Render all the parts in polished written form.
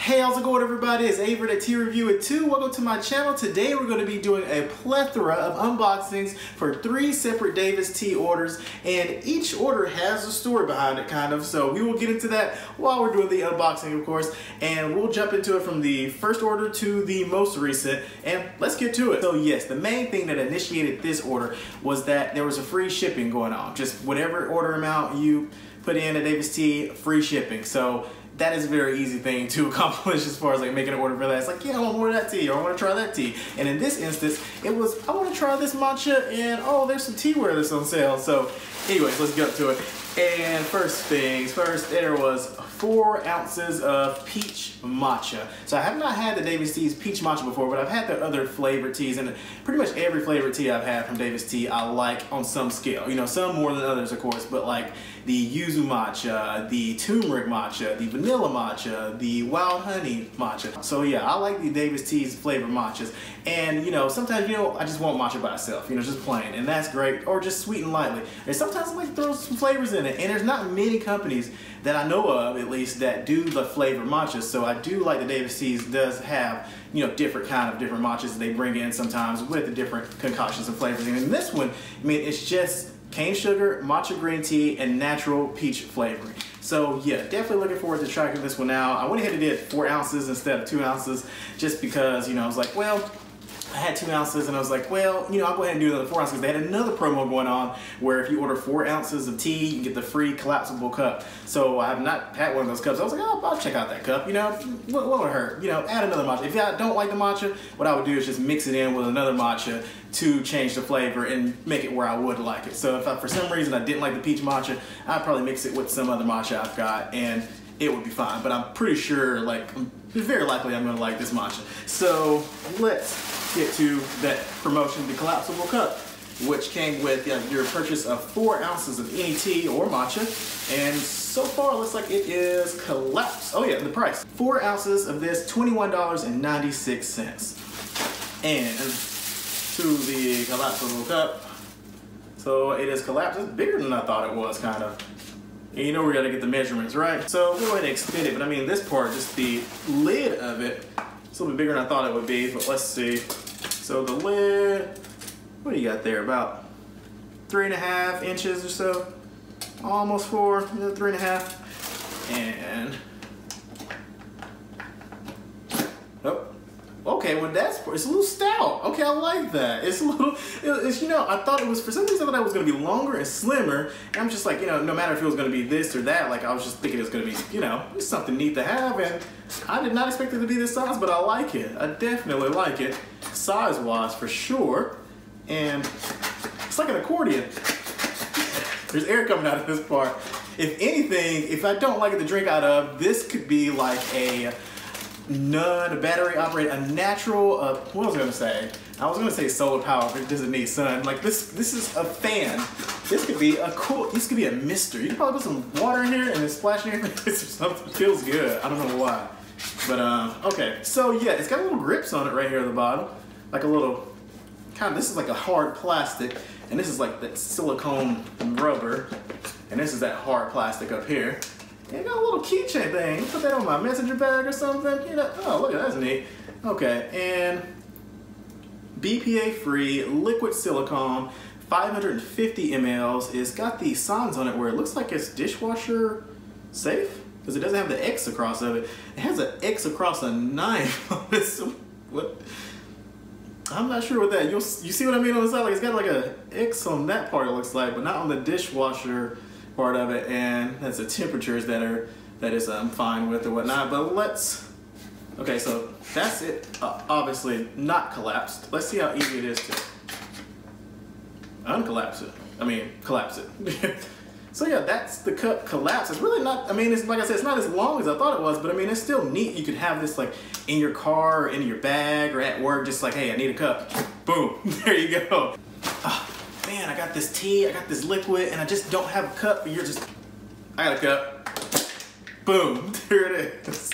Hey, how's it going, everybody? It's Avery at Tea Review at 2. Welcome to my channel. Today we're going to be doing a plethora of unboxings for 3 separate DavidsTEA orders, and each order has a story behind it, kind of. So we will get into that while we're doing the unboxing, of course, and we'll jump into it from the first order to the most recent, and let's get to it. So yes, the main thing that initiated this order was that there was a free shipping going on. Just whatever order amount you put in at DavidsTEA, free shipping. So that is a very easy thing to accomplish as far as like making an order for that. It's like, yeah, I want more of that tea, or I want to try that tea. And in this instance, it was, I want to try this matcha, and oh, there's some teaware that's on sale. So anyways, let's get up to it. And first things first, there was 4 ounces of peach matcha. So I have not had the DavidsTEA's peach matcha before, but I've had their other flavored teas, and pretty much every flavored tea I've had from DavidsTEA I like on some scale. You know, some more than others, of course, but like the yuzu matcha, the turmeric matcha, the vanilla matcha, the wild honey matcha. So yeah, I like the DavidsTEA's flavored matchas. And you know, sometimes, you know, I just want matcha by itself, you know, just plain, and that's great, or just sweet and lightly. And sometimes I like to throw some flavors in it, and there's not many companies that I know of, at least, that do the flavored matchas. So I do like the DavidsTEA's does have, you know, different matchas that they bring in sometimes with the different concoctions and flavors. And in this one, I mean, it's just cane sugar, matcha green tea, and natural peach flavoring. So yeah, definitely looking forward to trying this one out. I went ahead and did 4 ounces instead of 2 ounces just because, you know, I was like, well, I had 2 ounces, and I was like, well, you know, I'll go ahead and do another 4 ounces. They had another promo going on where if you order 4 ounces of tea, you get the free collapsible cup. So I have not had one of those cups. I was like, oh, I'll check out that cup. You know, what would hurt? You know, add another matcha. If I don't like the matcha, what I would do is just mix it in with another matcha to change the flavor and make it where I would like it. So if I, for some reason, I didn't like the peach matcha, I'd probably mix it with some other matcha I've got, and it would be fine. But I'm pretty sure, like, very likely I'm gonna like this matcha. So let's get to that promotion, the collapsible cup, which came with your purchase of 4 ounces of any tea or matcha. And so far it looks like it is collapsed. Oh yeah, the price. 4 ounces of this, $21.96. And to the collapsible cup. So it is collapsed. It's bigger than I thought it was, kind of. And you know we gotta get the measurements, right? So we'll go ahead and extend it, but I mean this part, just the lid of it, it's a little bit bigger than I thought it would be, but let's see. So the lid, what do you got there? About 3.5 inches or so. Almost 4, 3.5. And, oh, okay, well it's a little stout. Okay, I like that. It's a little, it's, you know, I thought it was, for some reason I thought it was gonna be longer and slimmer. And I'm just like, you know, no matter if it was gonna be this or that, like I was just thinking it was gonna be, you know, it's something neat to have. And I did not expect it to be this size, but I like it. I definitely like it, size-wise for sure. And it's like an accordion. There's air coming out of this part. If anything, if I don't like it to drink out of, this could be like a battery operated, a natural, what was I gonna say? I was gonna say solar power, but it doesn't need sun. Like this is a fan. This could be a cool, this could be a mister. You could probably put some water in here and then splash in here. Something feels good. I don't know why. But okay, so yeah, it's got little grips on it right here at the bottom. Like a little, kind of, this is like a hard plastic, and this is like that silicone rubber, and this is that hard plastic up here. And it got a little keychain thing. Put that on my messenger bag or something. You know, oh, look at that, that's neat. Okay, and BPA free liquid silicone, 550 mLs. It's got these signs on it where it looks like it's dishwasher safe, because it doesn't have the X across of it. It has an X across a knife on this. What? I'm not sure what that, you see what I mean on the side? Like it's got like a X on that part, it looks like, but not on the dishwasher part of it. And that's the temperatures that is I'm fine with or whatnot. But let's, okay, so that's it. Obviously not collapsed. Let's see how easy it is to uncollapse it. I mean, collapse it. So yeah, that's the cup collapse. It's really not, I mean, it's like I said, it's not as long as I thought it was, but I mean, it's still neat. You could have this like in your car or in your bag or at work, just like, hey, I need a cup. Boom, there you go. Oh, man, I got this tea, I got this liquid, and I just don't have a cup. You're just, I got a cup. Boom, there it is.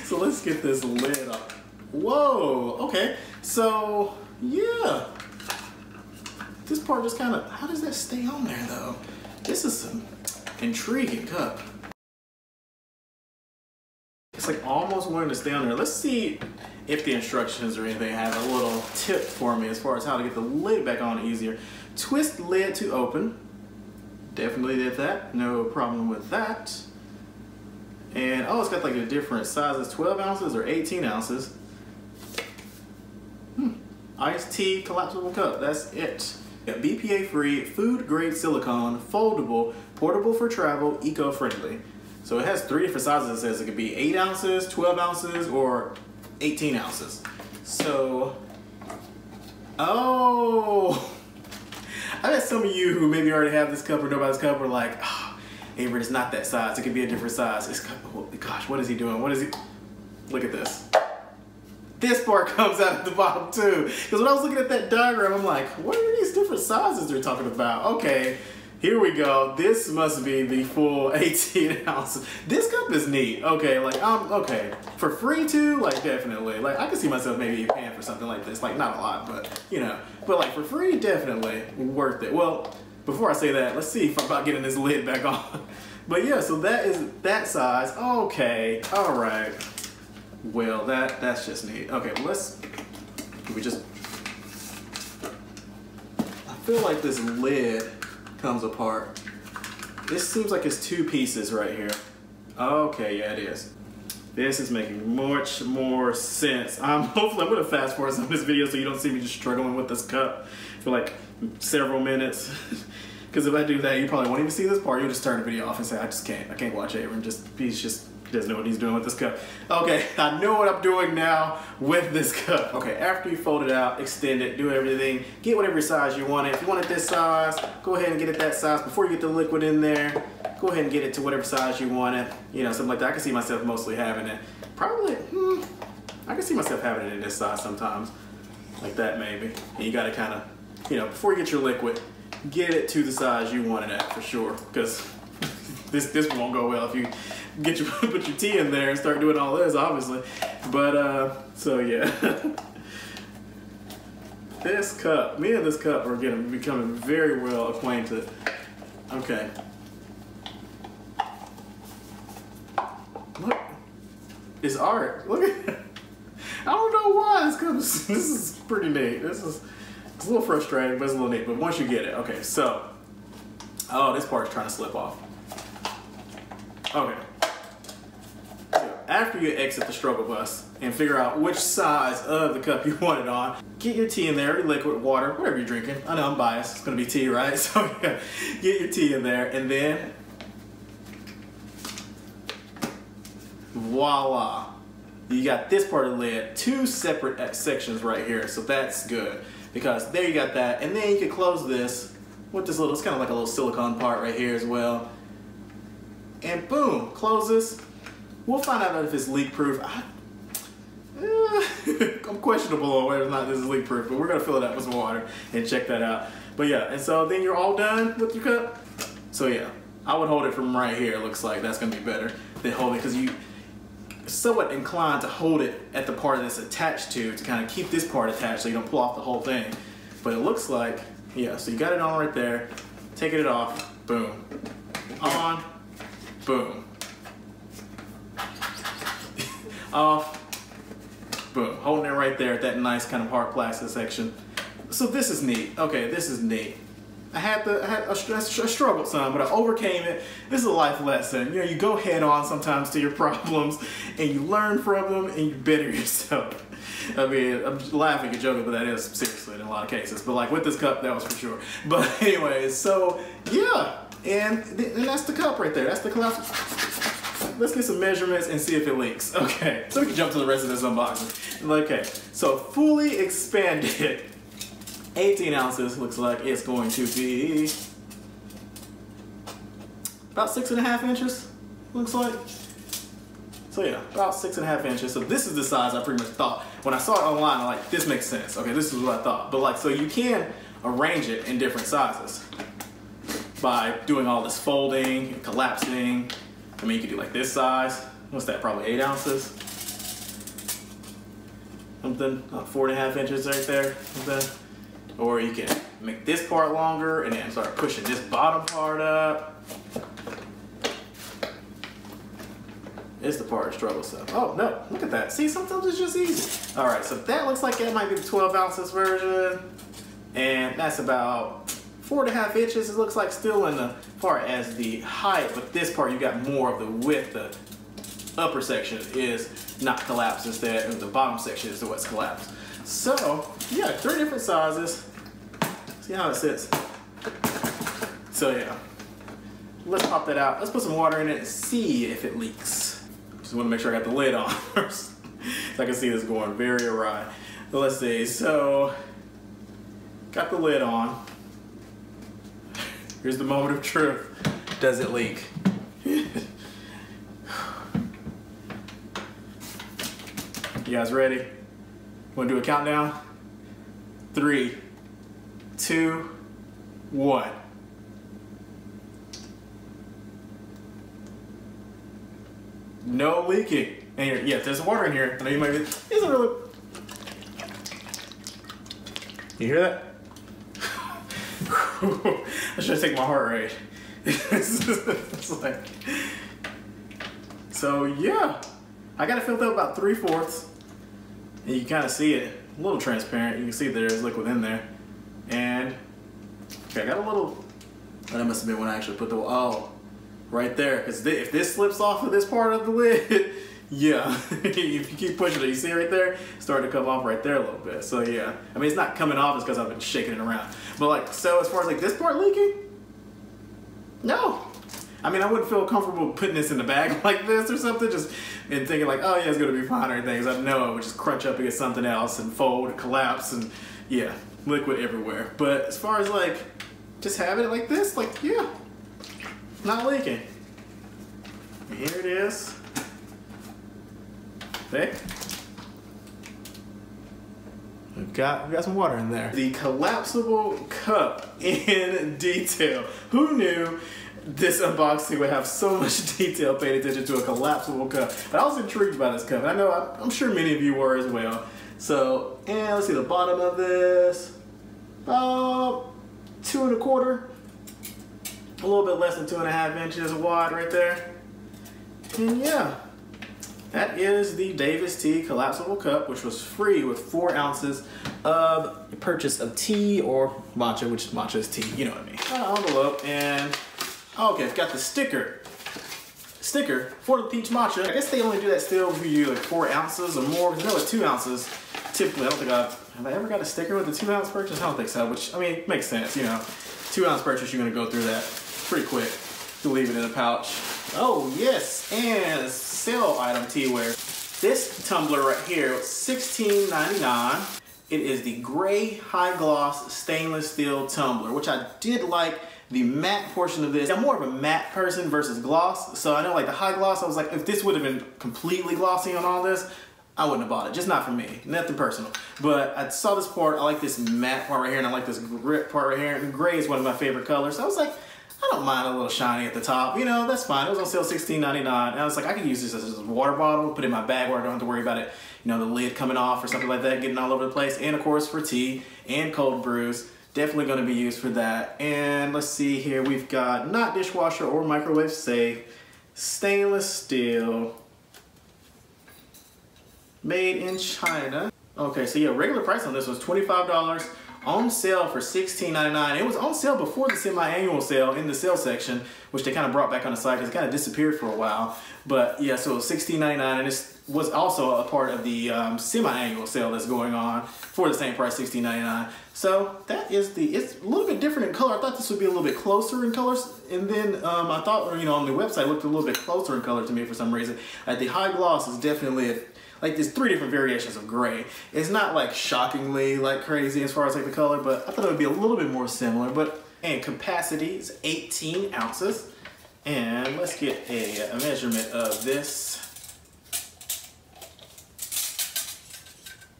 So let's get this lid off. Whoa, okay. So yeah, this part just kind of, how does that stay on there though? This is some intriguing cup. It's like almost wanting to stay on there. Let's see if the instructions or anything have a little tip for me as far as how to get the lid back on easier. Twist lid to open. Definitely did that. No problem with that. And oh, it's got like a different sizes, 12 ounces or 18 ounces. Iced tea, collapsible cup, that's it. BPA free, food grade silicone, foldable, portable for travel, eco-friendly. So it has 3 different sizes. It says it could be 8 ounces, 12 ounces, or 18 ounces. So, oh, I bet some of you who maybe already have this cup or know about this cup are like, oh, Avery, it's not that size. It could be a different size. It's, oh, gosh, what is he doing? What is he? Look at this. This part comes out at the bottom too. Because when I was looking at that diagram, I'm like, what are these different sizes they're talking about? Okay. Here we go. This must be the full 18 ounces. This cup is neat. Okay, like, okay. For free too, like, definitely. Like, I can see myself maybe paying for something like this. Like, not a lot, but, you know. But, like, for free, definitely worth it. Well, before I say that, let's see if I'm about getting this lid back on. But, yeah, so that is that size. Okay, all right. Well, that's just neat. Okay, well, we just... I feel like this lid comes apart. This seems like it's 2 pieces right here. Okay, yeah, it is. This is making much more sense. Hopefully I'm gonna fast forward some of this video so you don't see me just struggling with this cup for like several minutes. Because if I do that, you probably won't even see this part. You'll just turn the video off and say, I can't watch Abram. He doesn't know what he's doing with this cup. Okay, I know what I'm doing now with this cup. Okay, after you fold it out, extend it, do everything, get whatever size you want it. If you want it this size, go ahead and get it that size. Before you get the liquid in there, go ahead and get it to whatever size you want it. You know, something like that. I can see myself mostly having it. Probably, I can see myself having it in this size sometimes. Like that maybe. And you gotta kind of, you know, before you get your liquid, get it to the size you want it at for sure. Because this won't go well if you put your tea in there and start doing all this, obviously. But so yeah. This cup, me and this cup are becoming very well acquainted. Okay. Look, it's art. Look at it. I don't know why this cup this is pretty neat. It's a little frustrating, but it's a little neat. But once you get it, okay, so, oh, this part's trying to slip off. Okay. So after you exit the struggle bus and figure out which size of the cup you want it on, get your tea in there, your liquid, water, whatever you're drinking. I know I'm biased, it's gonna be tea, right? So yeah, get your tea in there and then, voila. You got this part of the lid, 2 separate sections right here, so that's good. Because there you got that, and then you can close this with this little, it's kind of like a little silicone part right here as well. And boom, close this. We'll find out if it's leak proof. I'm questionable on whether or not this is leak proof, but we're gonna fill it up with some water and check that out. But yeah, and so then you're all done with your cup. So yeah, I would hold it from right here. It looks like that's gonna be better than holding, because you somewhat inclined to hold it at the part that's attached to kind of keep this part attached so you don't pull off the whole thing. But it looks like, yeah, so you got it on right there, taking it off, boom, on, boom, off, boom, holding it right there at that nice kind of hard plastic section. So this is neat. Okay, this is neat. I struggled some, but I overcame it. This is a life lesson. You know, you go head on sometimes to your problems and you learn from them and you better yourself. I mean, I'm laughing and joking, but that is seriously in a lot of cases. But like with this cup, that was for sure. But anyways, so yeah, and that's the cup right there. That's the collapsible. Let's get some measurements and see if it leaks. Okay, so we can jump to the rest of this unboxing. Okay, so fully expanded. 18 ounces, looks like it's going to be about 6.5 inches, looks like. So yeah, about 6.5 inches. So this is the size I pretty much thought. When I saw it online, I'm like, this makes sense. Okay, this is what I thought. But like, so you can arrange it in different sizes by doing all this folding and collapsing. I mean, you could do like this size. What's that, probably 8 ounces? Something, 4.5 inches right there, something. Or you can make this part longer and then start pushing this bottom part up. It's the part of struggle stuff. Oh no, look at that. See, sometimes it's just easy. All right, so that looks like it might be the 12 ounces version. And that's about 4.5 inches. It looks like still in the far as the height, but this part you got more of the width. The upper section is not collapsed instead, and the bottom section is what's collapsed. So yeah, 3 different sizes. See how it sits. So yeah, let's pop that out. Let's put some water in it and see if it leaks. Just want to make sure I got the lid on first. So I can see this going very awry. But let's see. So got the lid on. Here's the moment of truth. Does it leak? You guys ready? Want to do a countdown? 3, 2, 1. No leaking. And here, yeah, there's water in here. I know you might be. Isn't really. You hear that? I should take my heart rate. It's like. So yeah, I got it filled up about 3/4. And you can kind of see it, a little transparent. You can see there's liquid in there. And, okay, I got a little, oh, that must have been when I actually put the, oh, right there. Because if this slips off of this part of the lid, yeah, if you keep pushing it, you see right there, it's starting to come off right there a little bit. So yeah, I mean, it's not coming off, it's because I've been shaking it around. But like, so as far as like this part leaking, no. I mean, I wouldn't feel comfortable putting this in the bag like this or something, just and thinking like, oh yeah, it's gonna be fine or anything. I know it would just crunch up against something else and fold and collapse and yeah, liquid everywhere. But as far as like, just having it like this, like yeah, not leaking. And here it is. See? We've got some water in there. The collapsible cup in detail. Who knew this unboxing would have so much detail paying attention to a collapsible cup? But I was intrigued by this cup, and I know I'm sure many of you were as well. So, and let's see the bottom of this. About 2 1/4. A little bit less than 2.5 inches wide right there. And yeah, that is the DavidsTEA collapsible cup, which was free with 4 ounces of purchase of tea or matcha, which matcha is tea, you know what I mean. Envelope, and okay, it's got the sticker for the peach matcha. I guess they only do that still if you do like 4 ounces or more. Because I know with 2 ounces, typically, I don't think have I ever got a sticker with a 2 ounce purchase? I don't think so, which I mean, it makes sense, you know. 2 ounce purchase, you're gonna go through that pretty quick to leave it in a pouch. Oh yes, and a sale item teaware. This tumbler right here, $16.99. It is the gray high gloss stainless steel tumbler, which I did like the matte portion of this. I'm more of a matte person versus gloss, so I know like the high gloss, I was like, if this would have been completely glossy on all this, I wouldn't have bought it. Just not for me, nothing personal. But I saw this part, I like this matte part right here, and I like this grip part right here, and gray is one of my favorite colors. So I was like, I don't mind a little shiny at the top, you know, that's fine. It was on sale $16.99, and I was like, I could use this as a water bottle, put it in my bag where I don't have to worry about it, you know, the lid coming off or something like that, getting all over the place. And of course for tea and cold brews, definitely going to be used for that. And let's see here, we've got not dishwasher or microwave safe, stainless steel, made in China. Okay, so yeah, regular price on this was $25. On sale for $16.99. It was on sale before the semi-annual sale in the sale section, which they kind of brought back on the site because it kind of disappeared for a while. But yeah, so it was $16.99, and it was also a part of the semi-annual sale that's going on for the same price, $16.99. So that is it's a little bit different in color. I thought this would be a little bit closer in colors, and then I thought, you know, on the website it looked a little bit closer in color to me for some reason. The high gloss is definitely like there's 3 different variations of gray. It's not like shockingly like crazy as far as like the color, but I thought it would be a little bit more similar. But and capacity is 18 ounces. And let's get a measurement of this.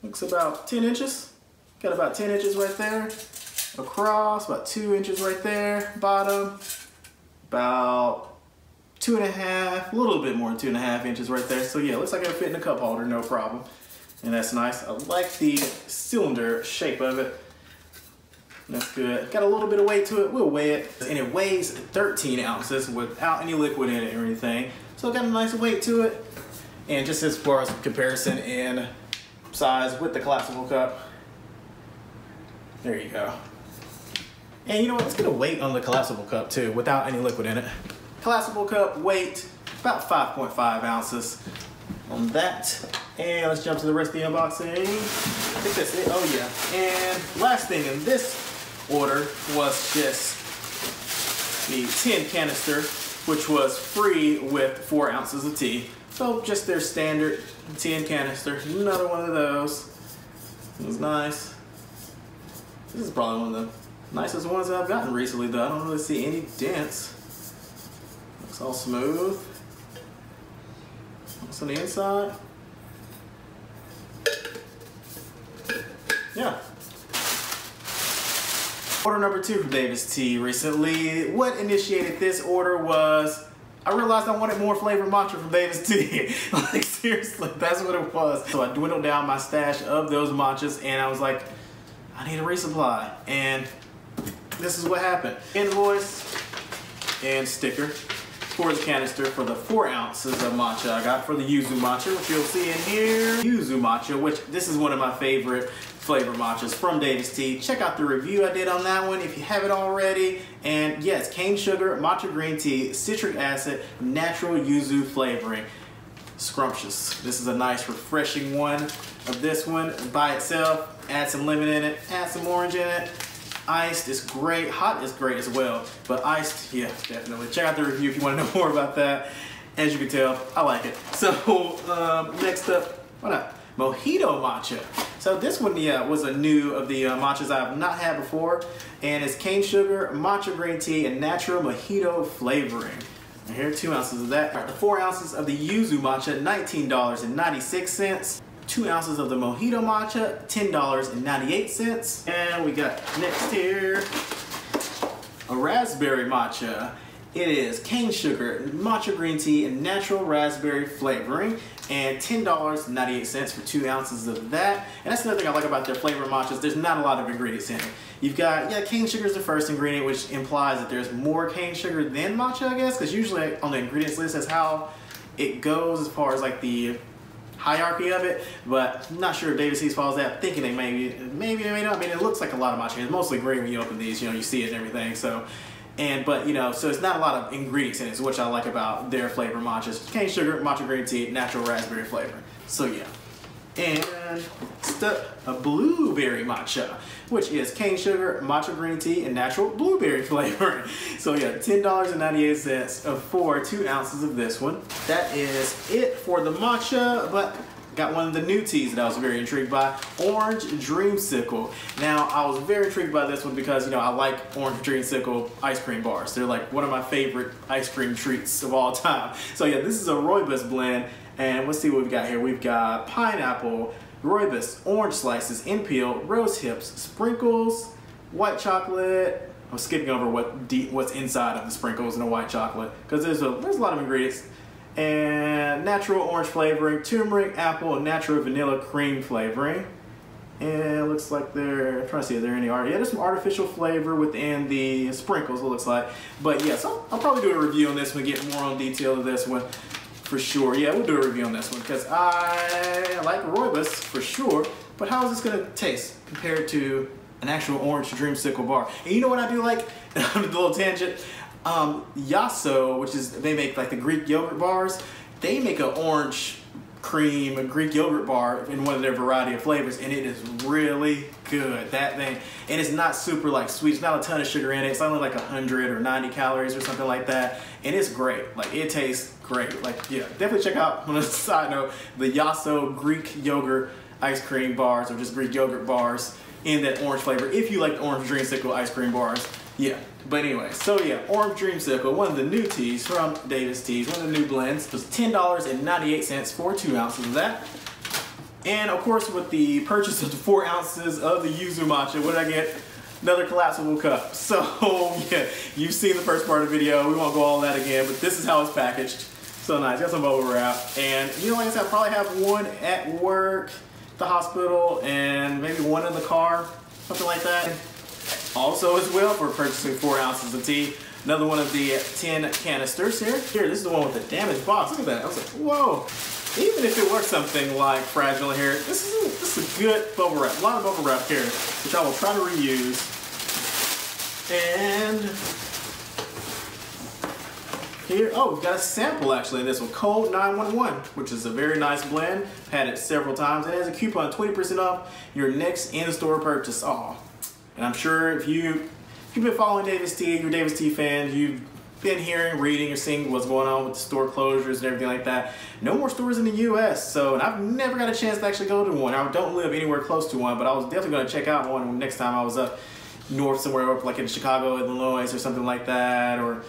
Looks about 10 inches. Got about 10 inches right there. Across, about 2 inches right there. Bottom, about 2.5, a little bit more than 2.5 inches right there. So yeah, looks like it'll fit in a cup holder, no problem. And that's nice. I like the cylinder shape of it. That's good. Got a little bit of weight to it. We'll weigh it. And it weighs 13 ounces without any liquid in it or anything. So it got a nice weight to it. And just as far as comparison in size with the collapsible cup, there you go. And you know what, let's get a weight on the collapsible cup too, without any liquid in it. Collapsible cup weight, about 5.5 ounces on that. And let's jump to the rest of the unboxing. I think that's it, oh yeah. And last thing in this order was just the tin canister, which was free with 4 ounces of tea. So just their standard tin canister, another one of those. It was nice. This is probably one of the nicest ones that I've gotten recently though. I don't really see any dents. Looks all smooth. What's on the inside? Yeah. Order number 2 from DavidsTEA recently. What initiated this order was I realized I wanted more flavored matcha from DavidsTEA. Like seriously, that's what it was. So I dwindled down my stash of those matchas and I was like, I need a resupply. And this is what happened. Invoice and sticker for the canister for the 4 ounces of matcha I got for the yuzu matcha, which you'll see in here. Yuzu matcha, which this is one of my favorite flavor matchas from DavidsTEA. Check out the review I did on that one if you haven't already. And yes, cane sugar, matcha green tea, citric acid, natural yuzu flavoring. Scrumptious. This is a nice refreshing one of this one by itself. Add some lemon in it, add some orange in it. Iced is great, hot is great as well, but iced, yeah, definitely. Check out the review if you want to know more about that. As you can tell, I like it. So next up, what up? Mojito matcha. So this one, yeah, was a new of the matchas I have not had before, and it's cane sugar, matcha green tea, and natural mojito flavoring. And here, 2 ounces of that. All right, the 4 ounces of the yuzu matcha, $19.96. 2 ounces of the mojito matcha, $10.98. And we got next here a raspberry matcha. It is cane sugar, matcha green tea, and natural raspberry flavoring, and $10.98 for 2 ounces of that. And that's another thing I like about their flavor matchas. There's not a lot of ingredients in it. You've got, yeah, cane sugar is the first ingredient, which implies that there's more cane sugar than matcha, I guess, because usually on the ingredients list that's how it goes as far as like the hierarchy of it, but I'm not sure if DavidsTEA follows that. I'm thinking they maybe they may not. I mean, it looks like a lot of matcha. It's mostly green when you open these, you know, you see it and everything. So, but you know, so it's not a lot of ingredients in it, which I like about their flavor matchas. Cane sugar, matcha green tea, natural raspberry flavor. So yeah. And a blueberry matcha, which is cane sugar, matcha green tea, and natural blueberry flavoring. So yeah, $10.98 for 2 ounces of this one. That is it for the matcha, but got one of the new teas that I was very intrigued by, Orange Dreamsicle. Now, I was very intrigued by this one because, you know, I like Orange Dreamsicle ice cream bars. They're like one of my favorite ice cream treats of all time. So yeah, this is a rooibos blend. And let's see what we've got here. We've got pineapple, rooibos, orange slices, in peel, rose hips, sprinkles, white chocolate. I'm skipping over what's inside of the sprinkles and the white chocolate because there's a lot of ingredients. And natural orange flavoring, turmeric, apple, and natural vanilla cream flavoring. And it looks like I'm trying to see if there any art. Yeah, there's some artificial flavor within the sprinkles, it looks like. But yeah, so I'll probably do a review on this one, get more on detail of this one. For sure, yeah, we'll do a review on this one because I like rooibos for sure. But how is this gonna taste compared to an actual Orange Dreamsicle bar? And you know what I do like? A little tangent. Yasso, which is they make like the Greek yogurt bars. They make an orange cream, a Greek yogurt bar in one of their variety of flavors, and it is really good. That thing, and it's not super like sweet. It's not a ton of sugar in it. It's only like 100 or 90 calories or something like that, and it's great. Like it tastes great. Like yeah, definitely check out on a side note the Yasso Greek yogurt ice cream bars or just Greek yogurt bars in that orange flavor if you like the Orange Dreamsicle ice cream bars. Yeah, but anyway, so yeah, Orange Dreamsicle, one of the new teas from DavidsTEA, one of the new blends. It was $10.98 for 2 ounces of that. And of course, with the purchase of the 4 ounces of the yuzu matcha, what did I get? Another collapsible cup. So yeah, you've seen the first part of the video. We won't go all that again, but this is how it's packaged. So nice, got some bubble wrap. And you know, like I said, I probably have one at work, the hospital, and maybe one in the car, something like that. Also as well for purchasing 4 ounces of tea. Another one of the tin canisters here. Here, this is the one with the damaged box. Look at that. I was like, whoa. Even if it were something like fragile hair, this is a good bubble wrap. A lot of bubble wrap here, which I will try to reuse. And here, oh, we've got a sample actually in this one, Cold 911, which is a very nice blend. I've had it several times. It has a coupon, 20% off your next in-store purchase. Oh, and I'm sure if you've been following DavidsTEA, you're a DavidsTEA fan, you've been hearing, reading, or seeing what's going on with the store closures and everything like that. No more stores in the US, so, and I've never got a chance to actually go to one. I don't live anywhere close to one, but I was definitely going to check out one next time I was up north somewhere, up like in Chicago, Illinois, or something like that, or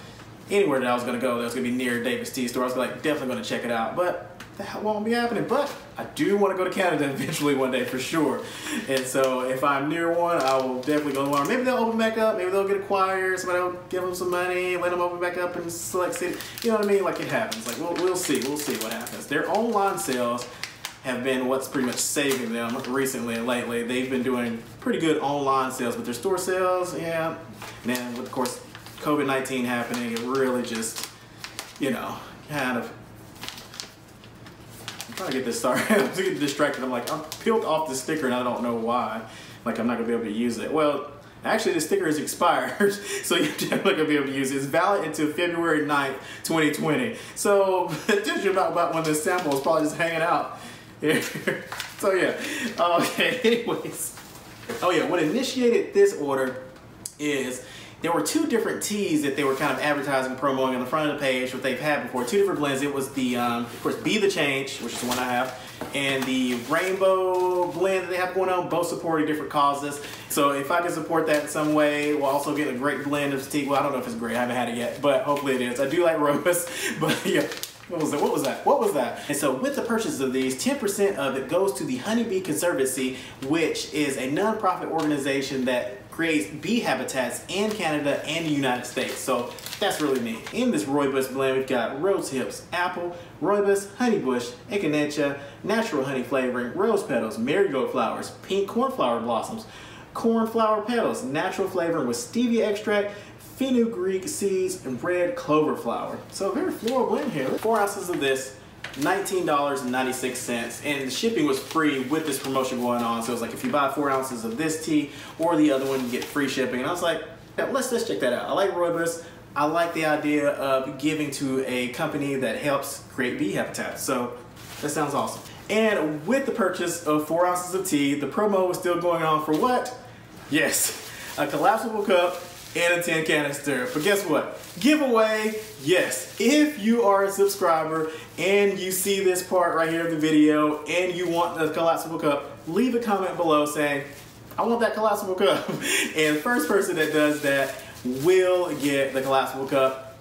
anywhere that I was going to go that was going to be near DavidsTEA store. I was like definitely going to check it out, but that won't be happening. But I do want to go to Canada eventually one day for sure. And so if I'm near one, I will definitely go to one. Maybe they'll open back up. Maybe they'll get acquired. Somebody will give them some money, let them open back up in select city. You know what I mean? Like it happens. Like we'll see. We'll see what happens. Their online sales have been what's pretty much saving them recently and lately. They've been doing pretty good online sales, but their store sales, yeah. And then with, of course, COVID-19 happening, it really just, you know, kind of. I'm trying to get this started. I'm getting distracted. I'm like, I'm peeled off the sticker and I don't know why. Like I'm not gonna be able to use it. Well, actually the sticker is expired, so you're definitely gonna be able to use it. It's valid until February 9th, 2020. So just about when this sample is probably just hanging out here. So yeah, okay, anyways. Oh yeah, what initiated this order is there were two different teas that they were kind of advertising, promoting on the front of the page, what they've had before. Two different blends. It was the, of course, Be the Change, which is the one I have, and the Rainbow blend that they have going on, both supporting different causes. So if I can support that in some way, we'll also get a great blend of tea. Well, I don't know if it's great. I haven't had it yet, but hopefully it is. I do like Robust, but yeah. What was that? What was that? What was that? And so with the purchase of these, 10% of it goes to the Honeybee Conservancy, which is a non-profit organization that creates bee habitats in Canada and the United States. So that's really neat. In this rooibos blend, we've got rose hips, apple, rooibos, honeybush, echinacea, natural honey flavoring, rose petals, marigold flowers, pink cornflower blossoms, cornflower petals, natural flavoring with stevia extract, fenugreek seeds, and red clover flower. So a very floral blend here. 4 ounces of this, $19.96, and the shipping was free with this promotion going on. So it was like if you buy 4 ounces of this tea or the other one, you get free shipping. And I was like, yeah, let's check that out. I like rooibos. I like the idea of giving to a company that helps create bee habitats. So that sounds awesome. And with the purchase of 4 ounces of tea, the promo was still going on for what? Yes, a collapsible cup and a tin canister. But guess what? Giveaway, yes. If you are a subscriber and you see this part right here of the video and you want the collapsible cup, leave a comment below saying, I want that collapsible cup. And the first person that does that will get the collapsible cup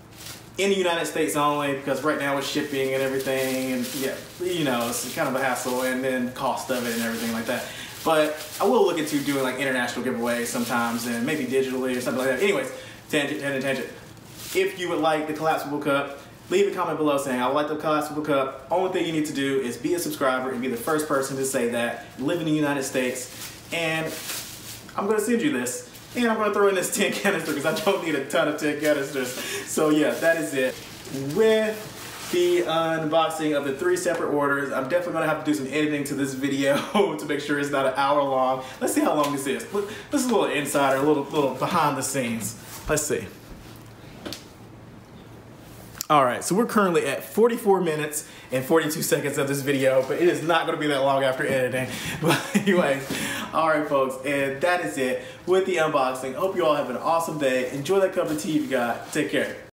in the United States only, because right now with shipping and everything, and yeah, you know, it's kind of a hassle, and then cost of it and everything like that. But I will look into doing like international giveaways sometimes, and maybe digitally or something like that. Anyways, tangent. If you would like the collapsible cup, leave a comment below saying I would like the collapsible cup. Only thing you need to do is be a subscriber and be the first person to say that. Live in the United States, and I'm gonna send you this. And I'm gonna throw in this tin canister because I don't need a ton of tin canisters. So yeah, that is it. With the unboxing of the 3 separate orders, I'm definitely gonna have to do some editing to this video to make sure it's not an hour long. Let's see how long this is. This is a little insider, a little behind the scenes. Let's see. All right, so we're currently at 44 minutes and 42 seconds of this video, but it is not gonna be that long after editing. But anyways, all right folks, and that is it with the unboxing. Hope you all have an awesome day. Enjoy that cup of tea you got. Take care.